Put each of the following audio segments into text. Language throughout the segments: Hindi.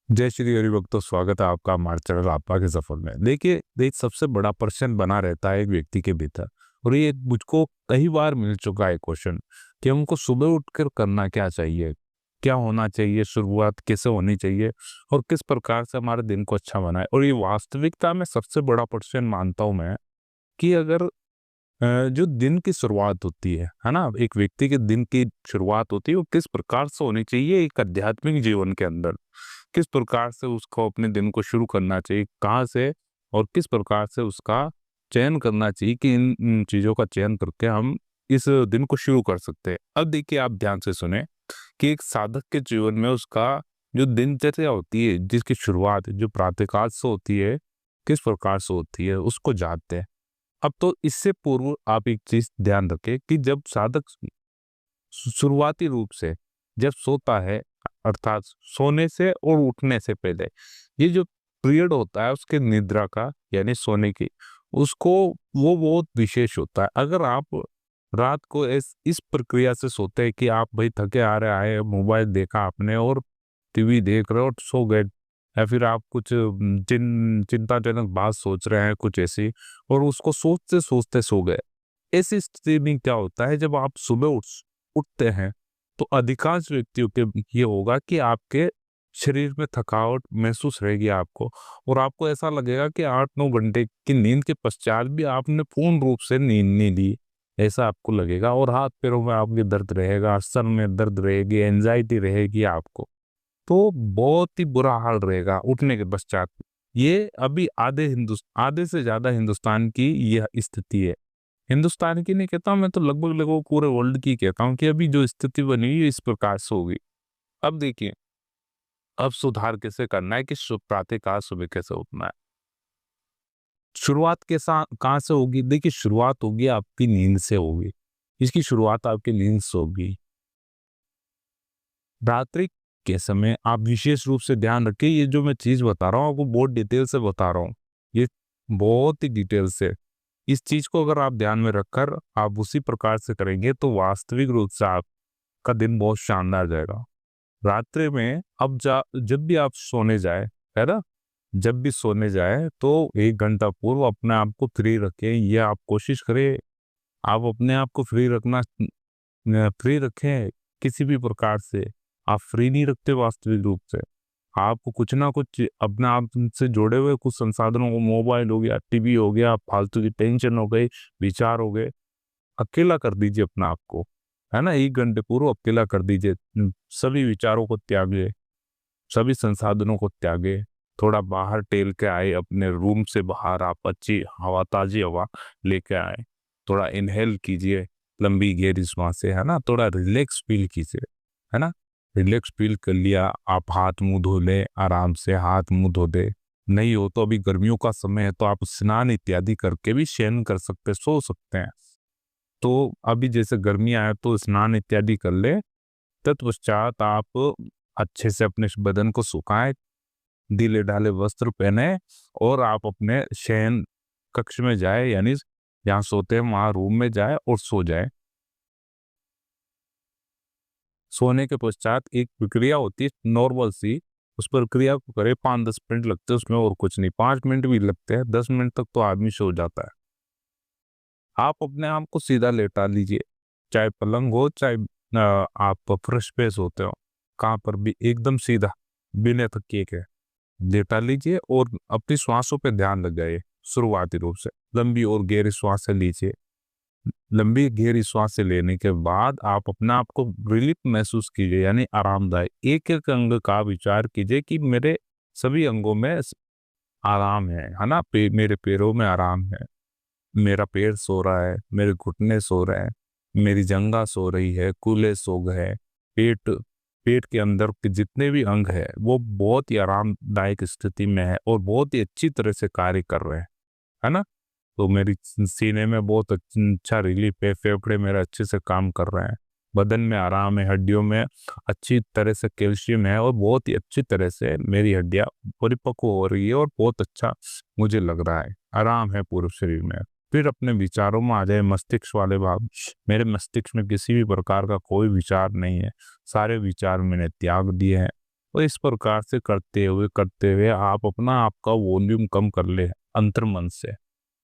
जय श्री हरि भक्तों, स्वागत है आपका हमारे चैनल आपा के सफर में। देखिए सबसे बड़ा प्रश्न बना रहता है एक व्यक्ति के भीतर, और ये मुझको कई बार मिल चुका है क्वेश्चन कि हमको सुबह उठकर करना क्या चाहिए, क्या होना चाहिए, शुरुआत कैसे होनी चाहिए और किस प्रकार से हमारे दिन को अच्छा बनाए। और ये वास्तविकता में सबसे बड़ा प्रश्न मानता हूं मैं कि अगर जो दिन की शुरुआत होती है ना, एक व्यक्ति के दिन की शुरुआत होती है, वो किस प्रकार से होनी चाहिए एक आध्यात्मिक जीवन के अंदर, किस प्रकार से उसको अपने दिन को शुरू करना चाहिए, कहाँ से और किस प्रकार से उसका चयन करना चाहिए कि इन चीज़ों का चयन करके हम इस दिन को शुरू कर सकते हैं। अब देखिए, आप ध्यान से सुने कि एक साधक के जीवन में उसका जो दिनचर्या होती है, जिसकी शुरुआत जो प्रातःकाल से होती है, किस प्रकार से होती है, उसको जानते हैं। अब तो इससे पूर्व आप एक चीज ध्यान रखें कि जब साधक शुरुआती रूप से जब सोता है, अर्थात सोने से और उठने से पहले ये जो पीरियड होता है उसके निद्रा का, यानी सोने की, उसको वो बहुत विशेष होता है। अगर आप रात को इस प्रक्रिया से सोते हैं कि आप भाई थके आ रहे आए, मोबाइल देखा आपने और टीवी देख रहे हो और सो गए, या फिर आप कुछ चिंताजनक बात सोच रहे हैं कुछ ऐसी, और उसको सोचते सोचते सो गए। ऐसी स्थिति में क्या होता है, जब आप सुबह उठते हैं तो अधिकांश व्यक्तियों के ये होगा कि आपके शरीर में थकावट महसूस रहेगी आपको, और आपको ऐसा लगेगा कि 8-9 घंटे की नींद के पश्चात भी आपने पूर्ण रूप से नींद नहीं ली, ऐसा आपको लगेगा। और हाथ पैरों में आपके दर्द रहेगा, सर में दर्द रहेगी, एंजाइटी रहेगी आपको, तो बहुत ही बुरा हाल रहेगा उठने के पश्चात। ये अभी आधे से ज्यादा हिंदुस्तान की यह स्थिति है। हिंदुस्तान की नहीं कहता हूं मैं, तो लगभग पूरे वर्ल्ड की कहता हूँ कि अभी जो स्थिति बनी हुई है इस प्रकार से होगी। अब देखिए, अब सुधार कैसे करना है कि प्रातःकाल सुबह कैसे उठना है। शुरुआत कैसा कहाँ से होगी? देखिए, शुरुआत होगी आपकी नींद से होगी। इसकी शुरुआत आपकी नींद से होगी। रात्रि के समय आप विशेष रूप से ध्यान रखिए, ये जो मैं चीज बता रहा हूँ आपको बहुत डिटेल से बता रहा हूँ, ये बहुत ही डिटेल से। इस चीज को अगर आप ध्यान में रखकर आप उसी प्रकार से करेंगे तो वास्तविक रूप से आपका दिन बहुत शानदार जाएगा। रात्रि में जब भी आप सोने जाए, है ना, जब भी सोने जाए तो 1 घंटा पूर्व अपने आप को फ्री रखें। ये आप कोशिश करें, आप अपने आप को फ्री रखें किसी भी प्रकार से। आप फ्री नहीं रखते वास्तविक रूप से, आपको कुछ ना कुछ अपने आप से जुड़े हुए कुछ संसाधनों को, मोबाइल हो गया, टीवी हो गया, फालतू की टेंशन हो गई, विचार हो गए, अकेला कर दीजिए अपने आप को, है ना। 1 घंटे पूर्व अकेला कर दीजिए, सभी विचारों को त्यागे, सभी संसाधनों को त्यागे, थोड़ा बाहर टहल के आए, अपने रूम से बाहर आप अच्छी हवा, ताजी हवा लेके आए, थोड़ा इनहेल कीजिए लंबी गहरी सांस से, है ना, थोड़ा रिलैक्स फील कीजिए, है ना। रिलैक्स फील कर लिया, आप हाथ मुंह धो ले, आराम से हाथ मुंह धो दे। नहीं हो तो अभी गर्मियों का समय है तो आप स्नान इत्यादि करके भी शयन कर सकते, सो सकते हैं। तो अभी जैसे गर्मी आए तो स्नान इत्यादि कर ले, तत्पश्चात आप अच्छे से अपने बदन को सुखाएं, ढीले ढाले वस्त्र पहने और आप अपने शयन कक्ष में जाए, यानी जहाँ सोते हैं वहां रूम में जाए और सो जाए। सोने के पश्चात एक प्रक्रिया होती है नॉर्मल सी, उस प्रक्रिया को करे, 5-10 मिनट लगते हैं उसमें, और कुछ नहीं, 5 मिनट भी लगते हैं, 10 मिनट तक तो आदमी सो जाता है। आप अपने आप को सीधा लेटा लीजिए, चाहे पलंग हो, चाहे आप फर्श पे सोते हो, कहाँ पर भी एकदम सीधा बिना तकिए के लेटा लीजिए और अपनी श्वासों पे ध्यान लगाइए। शुरुआती रूप से लंबी और गहरी श्वासें लीजिए। लंबी गहरी श्वासें लेने के बाद आप अपने आप को रिलीफ महसूस कीजिए, यानी आरामदायक। एक एक अंग का विचार कीजिए कि मेरे सभी अंगों में आराम है ना, मेरे पैरों में आराम है, मेरा पैर सो रहा है, मेरे घुटने सो रहे हैं, मेरी जंघा सो रही है, कूल्हे सो गए, पेट पेट के अंदर के जितने भी अंग है वो बहुत ही आरामदायक स्थिति में है और बहुत ही अच्छी तरह से कार्य कर रहे हैं, है ना। तो मेरी सीने में बहुत अच्छा रिलीफ है, फेफड़े मेरा अच्छे से काम कर रहे हैं, बदन में आराम है, हड्डियों में अच्छी तरह से कैल्शियम है और बहुत ही अच्छी तरह से मेरी हड्डियां परिपक्व हो रही है और बहुत अच्छा मुझे लग रहा है, आराम है पूरे शरीर में। फिर अपने विचारों में आ जाए, मस्तिष्क वाले भाग। मेरे मस्तिष्क में किसी भी प्रकार का कोई विचार नहीं है, सारे विचार मैंने त्याग दिए हैं, और इस प्रकार से करते हुए आप अपना आपका वॉल्यूम कम कर ले अंतर्मन से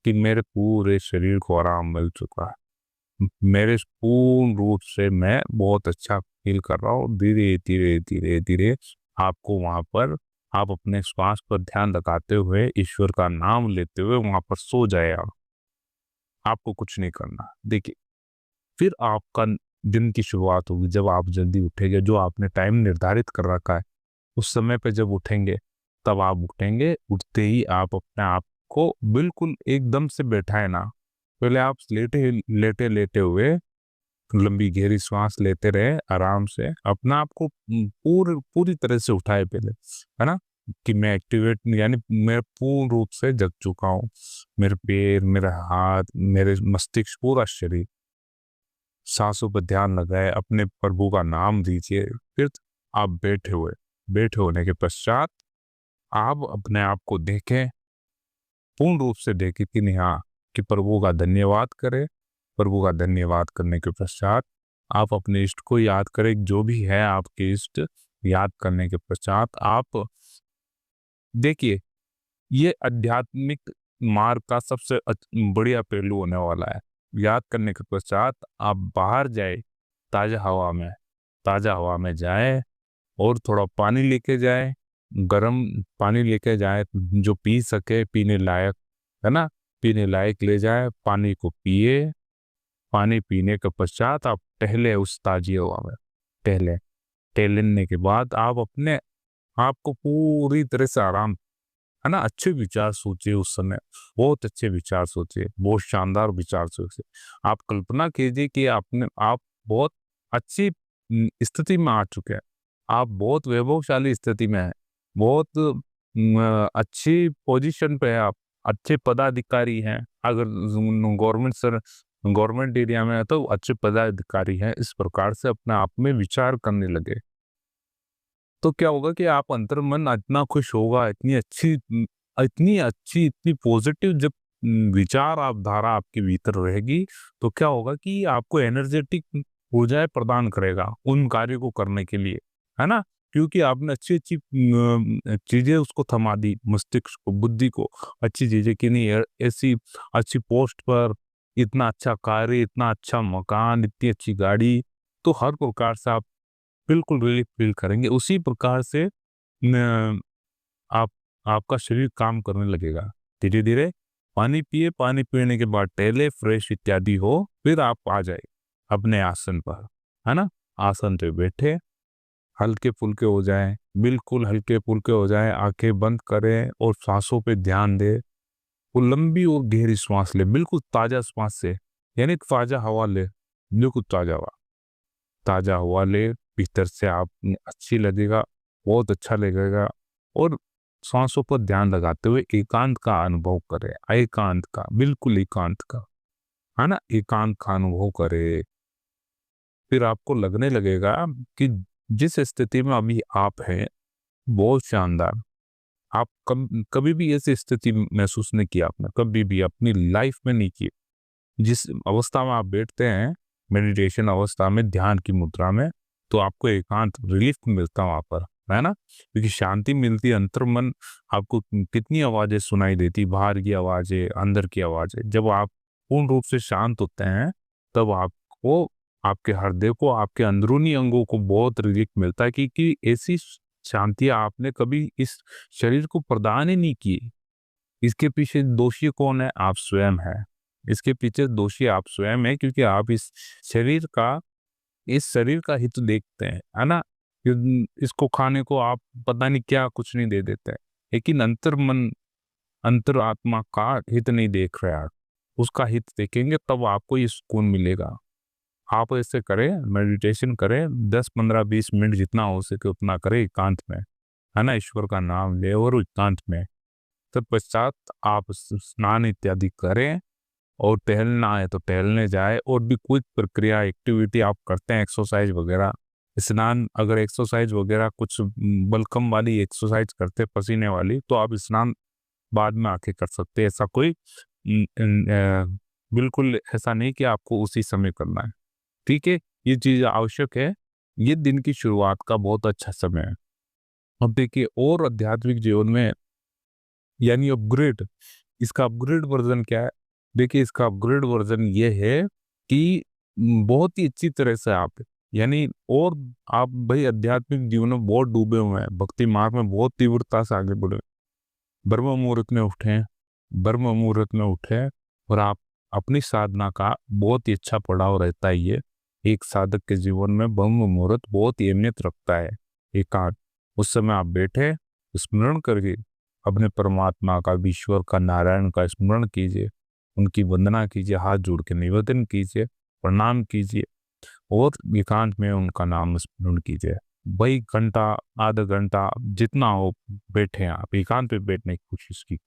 कि मेरे पूरे शरीर को आराम मिल चुका है, मेरे पूर्ण रूप से मैं बहुत अच्छा फील कर रहा हूँ। धीरे धीरे धीरे धीरे आपको वहां पर आप अपने श्वास पर ध्यान लगाते हुए ईश्वर का नाम लेते हुए वहां पर सो जाए आप। आपको कुछ नहीं करना। देखिए, फिर आपका दिन की शुरुआत होगी जब आप जल्दी उठेंगे, जो आपने टाइम निर्धारित कर रखा है उस समय पे जब उठेंगे तब आप उठेंगे। उठते ही आप अपने आप को बिल्कुल एकदम से बैठाए ना, पहले आप लेटे लेटे लेटे हुए लंबी गहरी श्वास लेते रहे, आराम से अपना आप को पूरी तरह से उठाए पहले, है ना, कि मैं एक्टिवेट यानी मैं पूर्ण रूप से जग चुका हूँ। मेरे पैर, मेरा हाथ, मेरे मस्तिष्क, पूरा शरीर, सांसों पर ध्यान लगाए, अपने प्रभु का नाम दीजिए। फिर आप बैठे होने के पश्चात आप अपने आप को देखें, पूर्ण रूप से देखें कि नहीं, हाँ, कि प्रभु का धन्यवाद करें। प्रभु का धन्यवाद करने के पश्चात आप अपने इष्ट को याद करें, जो भी है आपके इष्ट। याद करने के पश्चात आप देखिए, ये आध्यात्मिक मार्ग का सबसे बढ़िया पहलू होने वाला है। याद करने के पश्चात आप बाहर जाए, ताजा हवा में जाए और थोड़ा पानी लेके जाए, गर्म पानी लेके जाए जो पी सके, पीने लायक, है ना, पीने लायक ले जाए। पानी को पिए। पानी पीने के पश्चात आप टहले उस ताजी हवा में। टहलने के बाद आप अपने आप को पूरी तरह से आराम, है ना, अच्छे विचार सोचिए उस समय, बहुत अच्छे विचार सोचिए, बहुत शानदार विचार सोचिए। आप कल्पना कीजिए कि आप बहुत अच्छी स्थिति में आ चुके हैं, आप बहुत वैभवशाली स्थिति में हैं, बहुत अच्छी पोजीशन पे है, आप अच्छे पदाधिकारी हैं। अगर गवर्नमेंट एरिया में है तो अच्छे पदाधिकारी हैं। इस प्रकार से अपने आप में विचार करने लगे तो क्या होगा कि आप अंतर्मन इतना खुश होगा, इतनी पॉजिटिव जब विचार आप धारा आपके भीतर रहेगी तो क्या होगा कि आपको एनर्जेटिक ऊर्जाएं प्रदान करेगा उन कार्यों को करने के लिए, है ना, क्योंकि आपने अच्छी अच्छी चीजें उसको थमा दी, मस्तिष्क को, बुद्धि को, अच्छी चीजें की नहीं ऐसी अच्छी पोस्ट पर, इतना अच्छा कार्य, इतना अच्छा मकान, इतनी अच्छी गाड़ी, तो हर प्रकार से आप बिल्कुल रिलीफ फील करेंगे। उसी प्रकार से न, आप आपका शरीर काम करने लगेगा धीरे धीरे। पानी पिए, पानी पीने के बाद टहले, फ्रेश इत्यादि हो, फिर आप आ जाए अपने आसन पर, है ना, आसन पे बैठे, हल्के फुल्के हो जाएं, बिल्कुल हल्के फुल्के हो जाएं, आंखें बंद करें और सांसों पे ध्यान दे। वो लंबी और गहरी सांस ले, बिल्कुल ताजा सांस से, यानी ताजा हवा ले, बिल्कुल ताजा हवा ले, भीतर से आप अच्छी लगेगा, बहुत अच्छा लगेगा। और सांसों पर ध्यान लगाते हुए एकांत का अनुभव करें, एकांत का, बिल्कुल एकांत का, है ना, एकांत का अनुभव करें। फिर आपको लगने लगेगा कि जिस स्थिति में अभी आप हैं बहुत शानदार। आप कभी भी ऐसी स्थिति महसूस नहीं की, आपने कभी भी अपनी लाइफ में नहीं की। जिस अवस्था में आप बैठते हैं, मेडिटेशन अवस्था में, ध्यान की मुद्रा में, तो आपको एकांत रिलीफ मिलता है वहां पर, है ना, क्योंकि शांति मिलती है। अंतर्मन आपको कितनी आवाजें सुनाई देती, बाहर की आवाजें, अंदर की आवाजें। जब आप पूर्ण रूप से शांत होते हैं तब आपको, आपके हृदय को, आपके अंदरूनी अंगों को बहुत रिलीफ मिलता है, क्योंकि ऐसी शांति आपने कभी इस शरीर को प्रदान ही नहीं की। इसके पीछे दोषी कौन है? आप स्वयं है। इसके पीछे दोषी आप स्वयं है, क्योंकि आप इस शरीर का हित देखते हैं, है ना, इसको खाने को आप पता नहीं क्या कुछ नहीं दे देते हैं, लेकिन अंतरात्मा का हित नहीं देख रहे आप। उसका हित देखेंगे तब आपको ये सुकून मिलेगा। आप ऐसे करें, मेडिटेशन करें, 10 15 20 मिनट जितना हो सके उतना करें एकांत में, है ना, ईश्वर का नाम ले और एकांत में। तत्पश्चात आप स्नान इत्यादि करें और टहलना है तो टहलने जाए, और भी कुछ प्रक्रिया एक्टिविटी आप करते हैं, एक्सरसाइज वगैरह, स्नान, अगर एक्सरसाइज वगैरह कुछ बलकम वाली एक्सरसाइज करते पसीने वाली, तो आप स्नान बाद में आके कर सकते हैं। ऐसा कोई बिल्कुल ऐसा नहीं कि आपको उसी समय करना है, ठीक है। ये चीज आवश्यक है, ये दिन की शुरुआत का बहुत अच्छा समय है। अब देखिए और आध्यात्मिक जीवन में यानी अपग्रेड, इसका अपग्रेड वर्जन क्या है? देखिए इसका अपग्रेड वर्जन ये है कि बहुत ही अच्छी तरह से आप यानी और आप भाई आध्यात्मिक जीवन में बहुत डूबे हुए हैं, भक्ति मार्ग में बहुत तीव्रता से आगे बढ़े, ब्रह्म मुहूर्त में उठे, ब्रह्म मुहूर्त में उठे और आप अपनी साधना का बहुत ही अच्छा पड़ाव रहता है। ये एक साधक के जीवन में ब्रह्म मुहूर्त बहुत ही अहमियत रखता है। एकांत, उस समय आप बैठे स्मरण करके अपने परमात्मा का, ईश्वर का, नारायण का स्मरण कीजिए, उनकी वंदना कीजिए, हाथ जोड़ के निवेदन कीजिए, प्रणाम कीजिए और एकांत में उनका नाम स्मरण कीजिए। भाई घंटा, आधा घंटा, जितना हो बैठे आप, एकांत पे बैठने की कोशिश की,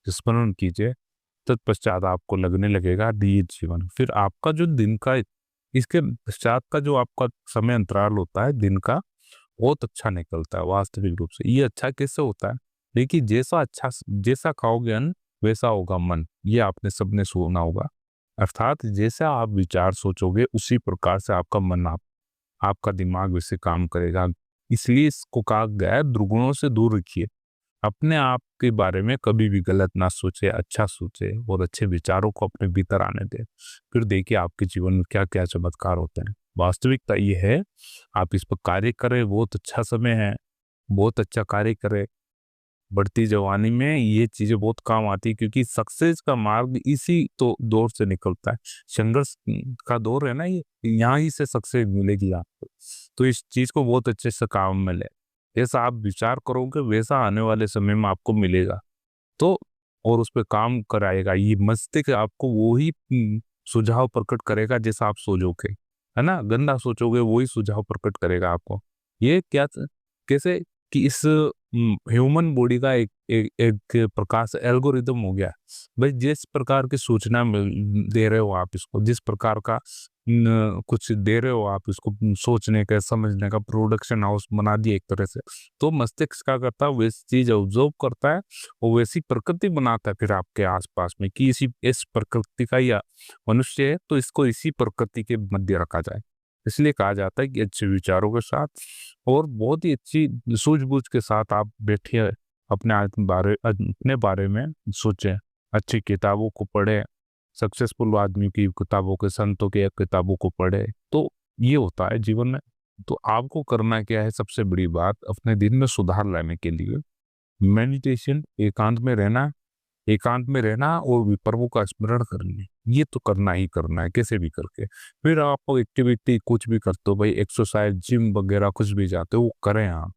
स्मरण कीजिए। तत्पश्चात आपको लगने लगेगा नियत जीवन। फिर आपका जो दिन का, इसके पश्चात का जो आपका समय अंतराल होता है दिन का, बहुत अच्छा निकलता है वास्तविक रूप से। ये अच्छा कैसे होता है? देखिए जैसा खाओगे अन्न वैसा होगा मन, ये आपने सबने सुना होगा। अर्थात जैसा आप विचार सोचोगे उसी प्रकार से आपका मन, आपका दिमाग वैसे काम करेगा। इसलिए इसको कहा गया है दुर्गुणों से दूर रखिए। अपने आप के बारे में कभी भी गलत ना सोचे, अच्छा सोचे और अच्छे विचारों को अपने भीतर आने दे। फिर देखिए आपके जीवन में क्या क्या चमत्कार होते हैं। वास्तविकता ये है, आप इस पर कार्य करें, बहुत अच्छा समय है, बहुत अच्छा कार्य करें। बढ़ती जवानी में ये चीजें बहुत काम आती है, क्योंकि सक्सेस का मार्ग इसी तो दौर से निकलता है। संघर्ष का दौर है ना ये, यहाँ ही से सक्सेस मिलेगी आपको। तो इस चीज को बहुत अच्छे से काम में ले, जैसा आप विचार करोगे वैसा आने वाले समय में आपको मिलेगा। तो और उस पर काम कराएगा ये मस्तिष्क, आपको वो ही सुझाव प्रकट करेगा जैसा आप सोचोगे, है ना। गंदा सोचोगे वही सुझाव प्रकट करेगा आपको। ये क्या कैसे कि इस ह्यूमन बॉडी का एक प्रकार से एल्गोरिदम हो गया। भाई जिस प्रकार की सूचना दे रहे हो आप इसको, जिस प्रकार का कुछ दे रहे हो आप इसको, सोचने का, समझने का प्रोडक्शन हाउस बना दिया एक तरह से। तो मस्तिष्क क्या करता है, वैसी चीज ऑब्जर्व करता है और वैसी प्रकृति बनाता है फिर आपके आसपास में, कि इस प्रकृति का या मनुष्य है तो इसको इसी प्रकृति के मध्य रखा जाए। इसलिए कहा जाता है कि अच्छे विचारों के साथ और बहुत ही अच्छी सूझबूझ के साथ आप बैठिए, अपने बारे में सोचें, अच्छी किताबों को पढ़ें, सक्सेसफुल आदमी की किताबों के, संतों की किताबों को पढ़े। तो ये होता है जीवन में। तो आपको करना क्या है, सबसे बड़ी बात अपने दिन में सुधार लाने के लिए मेडिटेशन, एकांत में रहना और प्रभु का स्मरण करना, ये तो करना ही करना है कैसे भी करके। फिर आप एक्टिविटी कुछ भी करते हो, भाई एक्सरसाइज, जिम वगैरह कुछ भी जाते हो वो करें आप,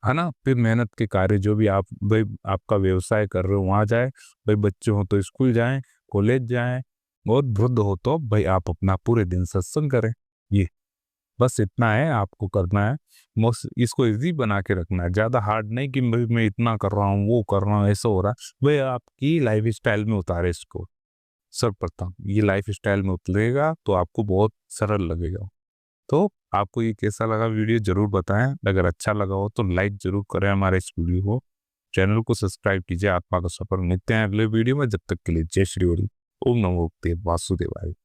है ना। फिर मेहनत के कार्य जो भी आप, भाई आपका व्यवसाय कर रहे हो वहां जाए, भाई बच्चे हो तो स्कूल जाएं, कॉलेज जाएं, और वृद्ध हो तो भाई आप अपना पूरे दिन सत्संग करें। ये बस इतना है आपको करना है। इसको इजी बना के रखना है, ज्यादा हार्ड नहीं कि भाई मैं इतना कर रहा हूँ, वो कर रहा हूँ, ऐसा हो रहा है। भाई आपकी लाइफ स्टाइल में उतारे इसको, सर्वप्रथम ये लाइफ स्टाइल में उतरेगा तो आपको बहुत सरल लगेगा। तो आपको ये कैसा लगा वीडियो जरूर बताएं। अगर अच्छा लगा हो तो लाइक जरूर करें हमारे इस वीडियो को, चैनल को सब्सक्राइब कीजिए। आत्मा का सफर। मिलते हैं अगले वीडियो में, जब तक के लिए जय श्री हरि, ओम नमो भगवते वासुदेवाय।